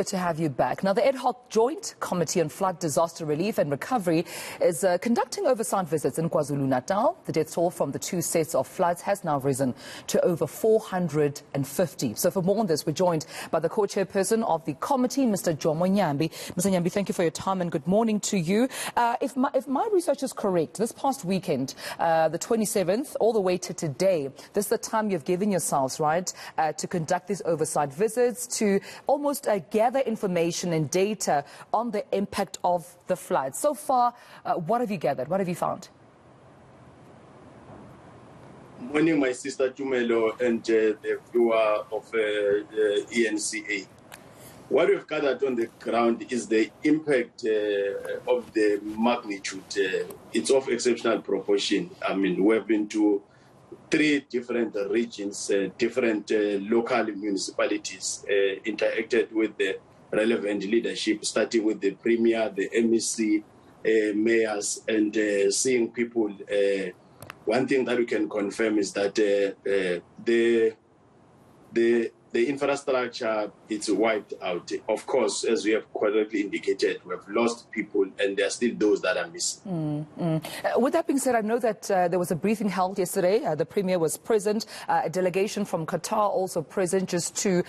Good to have you back. Now, the Ad-Hoc Joint Committee on Flood Disaster Relief and Recovery is conducting oversight visits in KwaZulu-Natal. The death toll from the two sets of floods has now risen to over 450. So for more on this, we're joined by the co-chairperson of the committee, Mr. Jomo Nyambi. Mr. Nyambi, thank you for your time and good morning to you. If my research is correct, this past weekend, the 27th, all the way to today, this is the time you've given yourselves, right, to conduct these oversight visits, to almost gather information and data on the impact of the floods. So far, what have you gathered? What have you found? Morning, my sister Tumelo and the viewer of eNCA. What we've gathered on the ground is the impact of the magnitude. It's of exceptional proportion. I mean, we've been to 3 different regions, different local municipalities, interacted with the relevant leadership, starting with the Premier, the MEC, mayors, and seeing people. One thing that we can confirm is that the infrastructure is wiped out. Of course, as we have correctly indicated, we have lost people and there are still those that are missing. With that being said, I know that there was a briefing held yesterday. The Premier was present, a delegation from Qatar also present, just to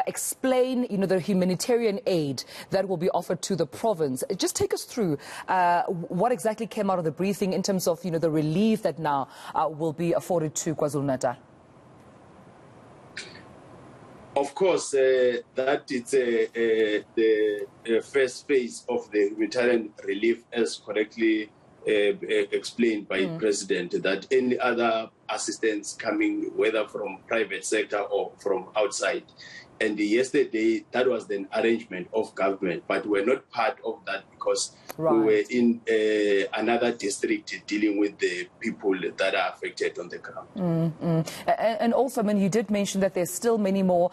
explain, the humanitarian aid that will be offered to the province. Just take us through what exactly came out of the briefing in terms of, the relief that now will be afforded to KwaZulu-Natal. Of course, that is the first phase of the humanitarian relief, as correctly explained by the President, that any other assistance coming, whether from private sector or from outside. And yesterday, that was the arrangement of government, but we're not part of that because we were in another district dealing with the people that are affected on the ground. And also, you did mention that there's still many more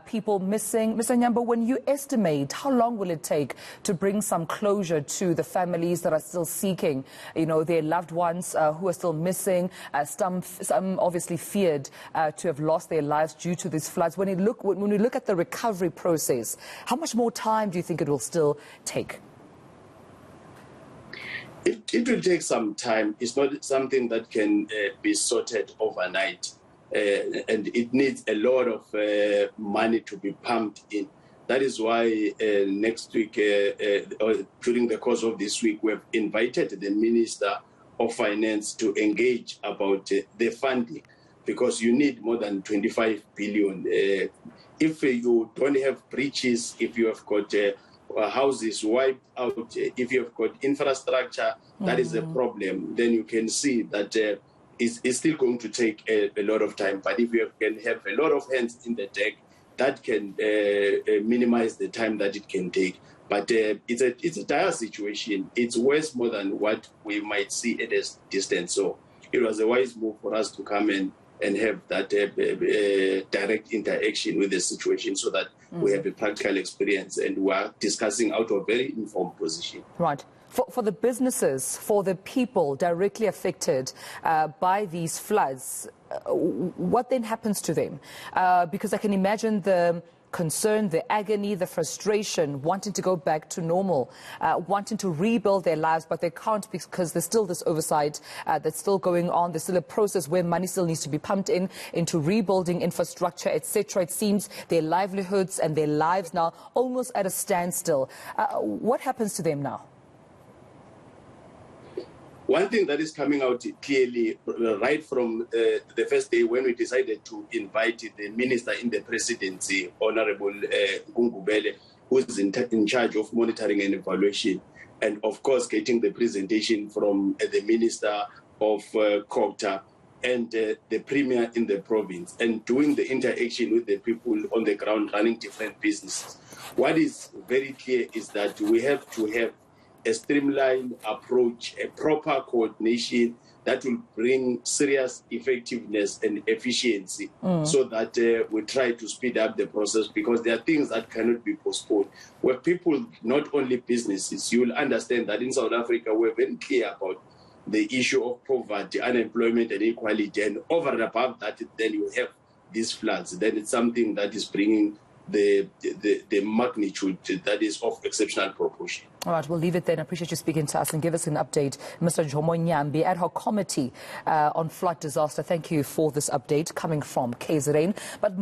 people missing. Mr. Nyambo, when you estimate, how long will it take to bring some closure to the families that are still seeking, their loved ones who are still missing? Some obviously feared to have lost their lives due to these floods. When we look at the recovery process, how much more time do you think it will still take? It will take some time. It's not something that can be sorted overnight. And it needs a lot of money to be pumped in. That is why next week, or during the course of this week, we've invited the Minister of Finance to engage about the funding, because you need more than 25 billion. If you don't have bridges, if you have got houses wiped out, if you have got infrastructure, that is a problem, then you can see that it's still going to take a lot of time. But if you can have a lot of hands in the deck, that can minimize the time that it can take. But it's a dire situation. It's worse more than what we might see at a distance. So it was a wise move for us to come and have that direct interaction with the situation, so that we have a practical experience and we are discussing out of a very informed position. Right. For the businesses, for the people directly affected by these floods, what then happens to them? Because I can imagine the concern, the agony, the frustration, wanting to go back to normal, wanting to rebuild their lives, but they can't because there's still this oversight that's still going on. There's still a process where money still needs to be pumped into rebuilding infrastructure, etc. It seems their livelihoods and their lives now almost at a standstill. What happens to them now? One thing that is coming out clearly right from the first day when we decided to invite the minister in the presidency, Honorable Gungubele, who is in charge of monitoring and evaluation, and of course getting the presentation from the minister of COGTA and the premier in the province, and doing the interaction with the people on the ground running different businesses. What is very clear is that we have to have a streamlined approach, a proper coordination that will bring serious effectiveness and efficiency, so that we try to speed up the process, because there are things that cannot be postponed. Where people, not only businesses, you will understand that in South Africa we're very clear about the issue of poverty, unemployment and inequality, and over and above that then you have these floods. Then it's something that is bringing the magnitude that is of exceptional proportion. All right, we'll leave it then. I appreciate you speaking to us and give us an update. Mr. Jomo Nyambi, Ad-Hoc Committee on Flood Disaster. Thank you for this update coming from KZN. But